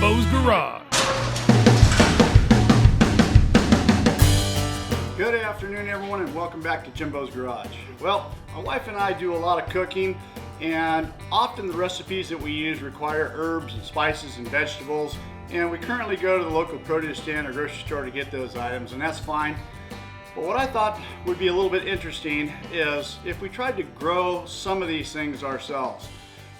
Jimbo's Garage. Good afternoon, everyone, and welcome back to Jimbo's Garage. Well, my wife and I do a lot of cooking, and often the recipes that we use require herbs and spices and vegetables, and we currently go to the local produce stand or grocery store to get those items, and that's fine. But what I thought would be a little bit interesting is if we tried to grow some of these things ourselves.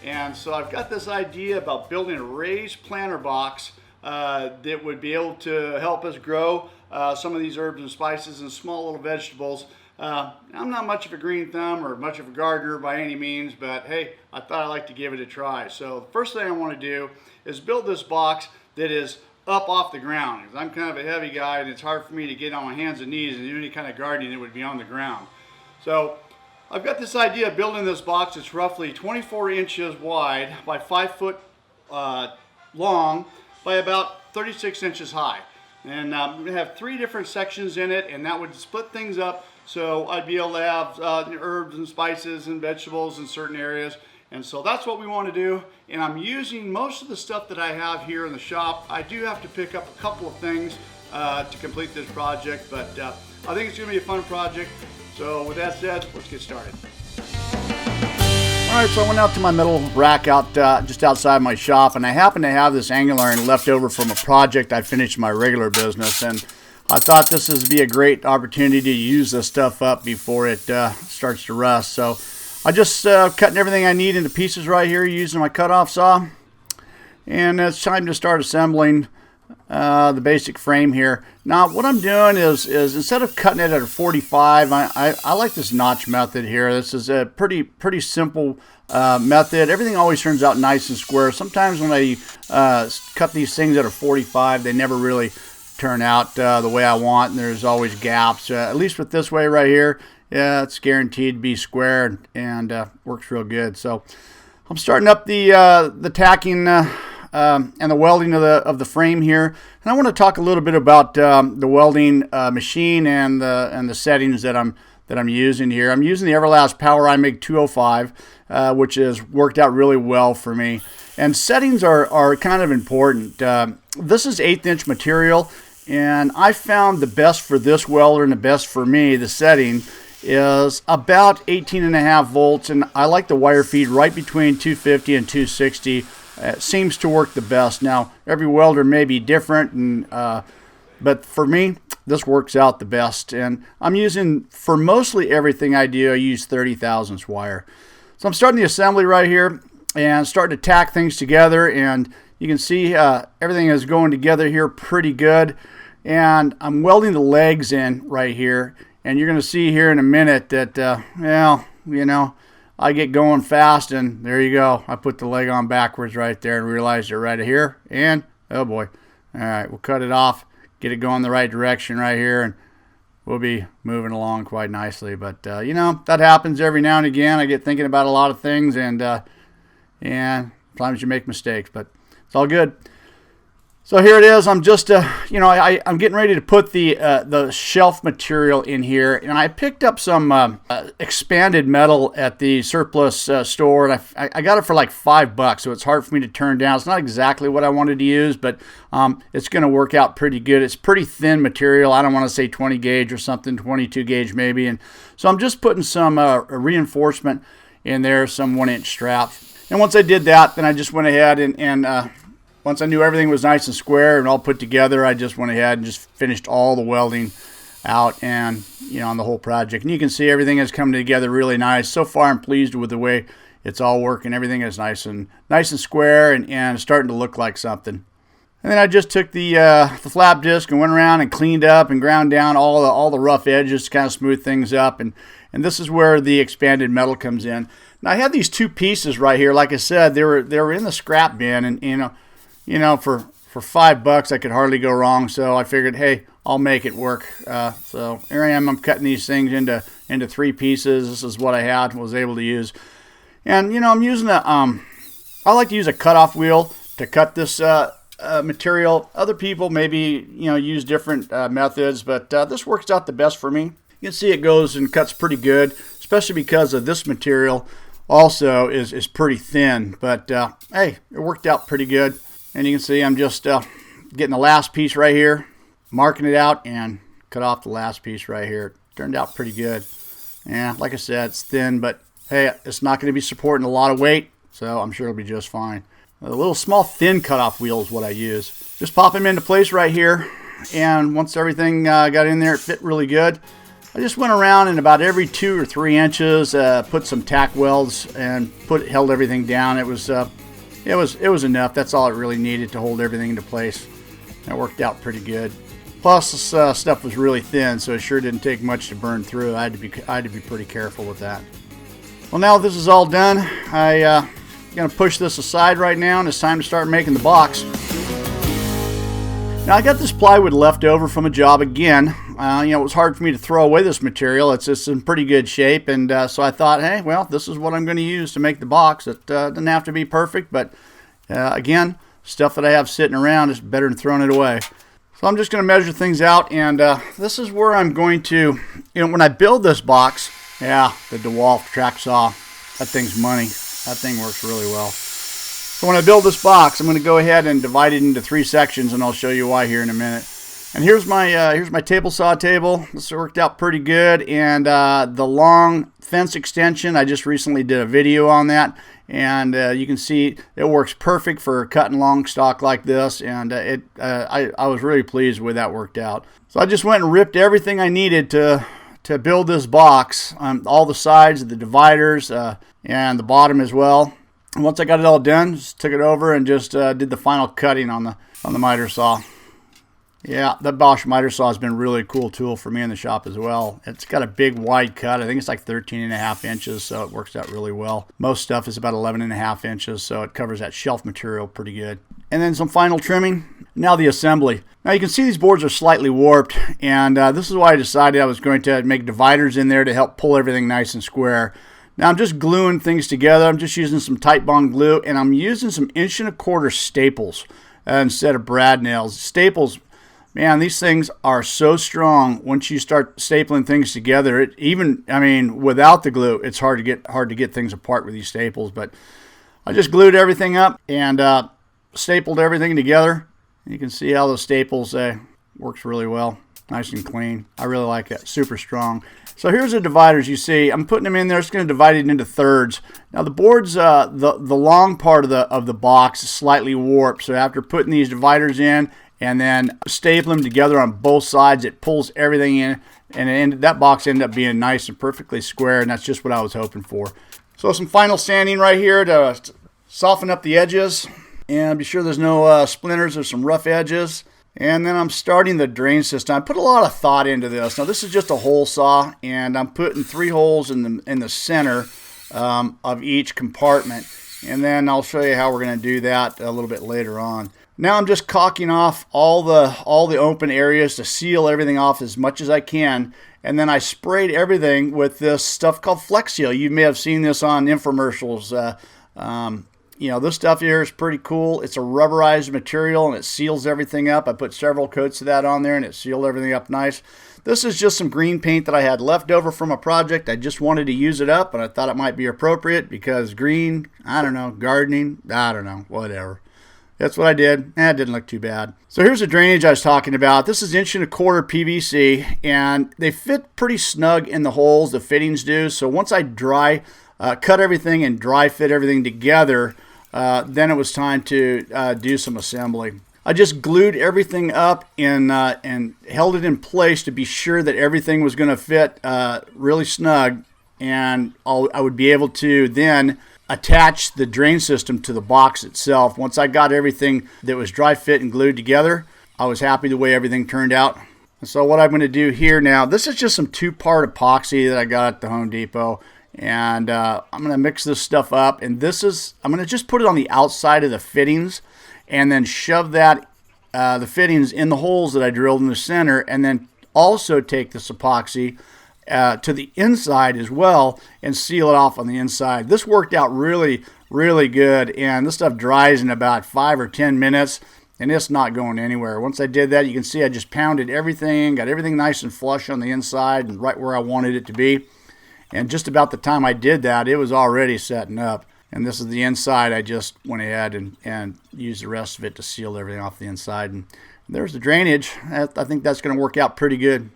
And so I've got this idea about building a raised planter box that would be able to help us grow some of these herbs and spices and small little vegetables. I'm not much of a green thumb or much of a gardener by any means, but hey, I thought I'd like to give it a try. So the first thing I want to do is build this box that is up off the ground, because I'm kind of a heavy guy and it's hard for me to get on my hands and knees and do any kind of gardening that would be on the ground. So I've got this idea of building this box that's roughly 24 inches wide by 5 foot long by about 36 inches high. And we're going to have 3 different sections in it, and that would split things up so I'd be able to have herbs and spices and vegetables in certain areas. And so that's what we want to do, and I'm using most of the stuff that I have here in the shop. I do have to pick up a couple of things to complete this project, but I think it's going to be a fun project. So with that said, let's get started. Alright, so I went out to my metal rack out just outside my shop, and I happen to have this angle iron left over from a project I finished in my regular business, and I thought this would be a great opportunity to use this stuff up before it starts to rust. So I just cutting everything I need into pieces right here using my cutoff saw, and it's time to start assembling the basic frame here. Now what I'm doing is instead of cutting it at a 45, I like this notch method here. This is a pretty simple method. Everything always turns out nice and square. Sometimes when I cut these things at a 45, they never really turn out the way I want, and there's always gaps. At least with this way right here, yeah, it's guaranteed to be square and works real good. So I'm starting up the tacking and the welding of the frame here, and I want to talk a little bit about the welding machine and the settings that I'm using here. I'm using the Everlast Power iMig 205, which has worked out really well for me. And settings are kind of important. This is 1/8 inch material, and I found the best for this welder and the best for me, the setting is about 18.5 volts, and I like the wire feed right between 250 and 260. It seems to work the best. Now, every welder may be different, and but for me, this works out the best. And I'm using, for mostly everything I do, I use 30 thousandths wire. So I'm starting the assembly right here and starting to tack things together, and you can see everything is going together here pretty good. And I'm welding the legs in right here, and you're going to see here in a minute that, well, you know, I get going fast, and there you go. I put the leg on backwards right there and realized it right here, and oh boy. All right, we'll cut it off, get it going the right direction right here, and we'll be moving along quite nicely. But, you know, that happens every now and again. I get thinking about a lot of things, and sometimes you make mistakes, but it's all good. So here it is. I'm just, you know, I'm getting ready to put the shelf material in here, and I picked up some expanded metal at the surplus store, and I got it for like $5, so it's hard for me to turn down. It's not exactly what I wanted to use, but it's going to work out pretty good. It's pretty thin material. I don't want to say 20 gauge or something, 22 gauge maybe, and so I'm just putting some reinforcement in there, some 1-inch straps. And once I did that, then I just went ahead and once I knew everything was nice and square and all put together, I just went ahead and just finished all the welding out, and you know, on the whole project. And you can see everything has come together really nice. So far, I'm pleased with the way it's all working. Everything is nice and square and starting to look like something. And then I just took the flap disc and went around and cleaned up and ground down all the rough edges to kind of smooth things up. And this is where the expanded metal comes in. Now I have these 2 pieces right here. Like I said, they were in the scrap bin, and you know, for $5 I could hardly go wrong, so I figured, hey, I'll make it work. So here I am. I'm cutting these things into 3 pieces. This is what I was able to use, and you know, I'm using I like to use a cutoff wheel to cut this material. Other people maybe, you know, use different methods, but this works out the best for me. You can see it goes and cuts pretty good, especially because of this material also is pretty thin, but hey, it worked out pretty good. And you can see I'm just getting the last piece right here, marking it out, and cut off the last piece right here. It turned out pretty good. Yeah, like I said, it's thin, but hey, it's not going to be supporting a lot of weight, so I'm sure it'll be just fine. A little small thin cutoff wheel is what I use. Just pop them into place right here, and once everything got in there, it fit really good. I just went around and about every 2 or 3 inches, put some tack welds and held everything down. It was enough. That's all it really needed to hold everything into place. That worked out pretty good. Plus, this stuff was really thin, so it sure didn't take much to burn through. I had to be pretty careful with that. Well, now this is all done, I'm going to push this aside right now, and it's time to start making the box. Now, I got this plywood left over from a job again. It was hard for me to throw away this material. It's in pretty good shape, and so I thought, hey, well, this is what I'm going to use to make the box. It doesn't have to be perfect, but again, stuff that I have sitting around is better than throwing it away. So I'm just going to measure things out, and this is where I'm going to, when I build this box, yeah, the Dewalt track saw, that thing's money. That thing works really well. So when I build this box, I'm going to go ahead and divide it into 3 sections, and I'll show you why here in a minute. And here's my table saw table. This worked out pretty good, and the long fence extension, I just recently did a video on that, and you can see it works perfect for cutting long stock like this, and I was really pleased with that worked out. So I just went and ripped everything I needed to build this box, all the sides, the dividers, and the bottom as well. And once I got it all done, just took it over and just did the final cutting on the miter saw. Yeah, the Bosch miter saw has been a really cool tool for me in the shop as well. It's got a big wide cut. I think it's like 13.5 inches, so it works out really well. Most stuff is about 11.5 inches, so it covers that shelf material pretty good. And then some final trimming. Now the assembly. Now you can see these boards are slightly warped, and this is why I decided I was going to make dividers in there to help pull everything nice and square. Now I'm just gluing things together. I'm just using some Tite Bond glue, and I'm using some 1.25 inch staples instead of brad nails. Staples, man, these things are so strong. Once you start stapling things together, without the glue, it's hard to get things apart with these staples. But I just glued everything up and stapled everything together. You can see how the staples works really well, nice and clean. I really like it, super strong. So here's the dividers. You see, I'm putting them in there. It's going to divide it into thirds. Now the board's the long part of the box is slightly warped. So after putting these dividers in and then staple them together on both sides, it pulls everything in, and that box ended up being nice and perfectly square, and that's just what I was hoping for. So some final sanding right here to soften up the edges and be sure there's no splinters or some rough edges. And then I'm starting the drain system. I put a lot of thought into this. Now this is just a hole saw, and I'm putting 3 holes in the center of each compartment. And then I'll show you how we're going to do that a little bit later on. Now I'm just caulking off all the open areas to seal everything off as much as I can. And then I sprayed everything with this stuff called Flex Seal. You may have seen this on infomercials. This stuff here is pretty cool. It's a rubberized material, and it seals everything up. I put several coats of that on there, and it sealed everything up nice. This is just some green paint that I had left over from a project. I just wanted to use it up, and I thought it might be appropriate because green, I don't know, gardening, I don't know, whatever. That's what I did. It didn't look too bad. So here's the drainage I was talking about. This is 1.25 inch PVC, and they fit pretty snug in the holes, the fittings do. So once I cut everything and dry fit everything together, then it was time to do some assembly. I just glued everything up and held it in place to be sure that everything was going to fit really snug, and I would be able to then attach the drain system to the box itself. Once I got everything that was dry fit and glued together, I was happy the way everything turned out. So what I'm going to do here now, this is just some 2-part epoxy that I got at the Home Depot. And I'm going to mix this stuff up, and I'm going to just put it on the outside of the fittings and then shove the fittings in the holes that I drilled in the center, and then also take this epoxy to the inside as well and seal it off on the inside. This worked out really, really good, and this stuff dries in about 5 or 10 minutes, and it's not going anywhere. Once I did that, you can see I just pounded everything, got everything nice and flush on the inside and right where I wanted it to be. And just about the time I did that, it was already setting up. And this is the inside. I just went ahead and used the rest of it to seal everything off the inside. And there's the drainage. I think that's going to work out pretty good.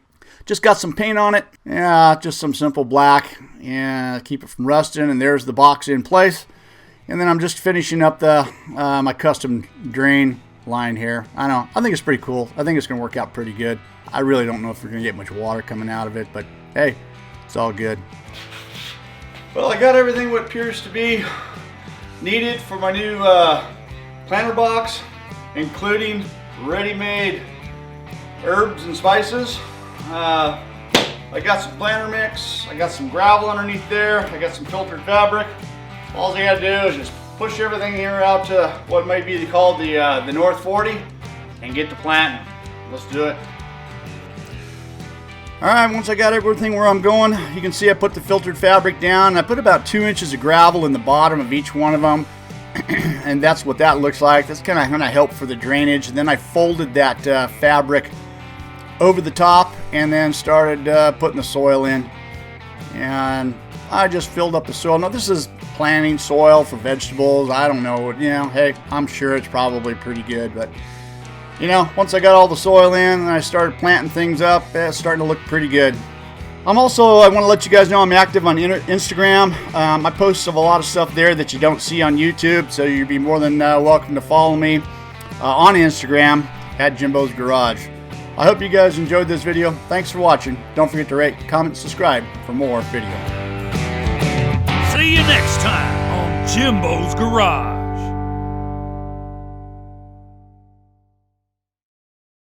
Just got some paint on it. Yeah, just some simple black. And keep it from rusting. And there's the box in place. And then I'm just finishing up the my custom drain line here. I think it's pretty cool. I think it's going to work out pretty good. I really don't know if we're going to get much water coming out of it, but hey, it's all good. Well, I got everything what appears to be needed for my new planter box, including ready-made herbs and spices. I got some planter mix, I got some gravel underneath there, I got some filtered fabric. All I gotta do is just push everything here out to what might be called the North 40 and get to planting. Let's do it. Alright, once I got everything where I'm going, you can see I put the filtered fabric down. I put about 2 inches of gravel in the bottom of each one of them. And that's what that looks like. That's kind of going to help for the drainage. And then I folded that fabric over the top and then started putting the soil in. And I just filled up the soil. Now this is planting soil for vegetables. I don't know. You know, hey, I'm sure it's probably pretty good, but you know, once I got all the soil in and I started planting things up, it's starting to look pretty good. I want to let you guys know I'm active on Instagram. I post a lot of stuff there that you don't see on YouTube, so you'd be more than welcome to follow me on Instagram at Jimbos Garage. I hope you guys enjoyed this video. Thanks for watching. Don't forget to rate, comment, subscribe for more videos. See you next time on Jimbos Garage.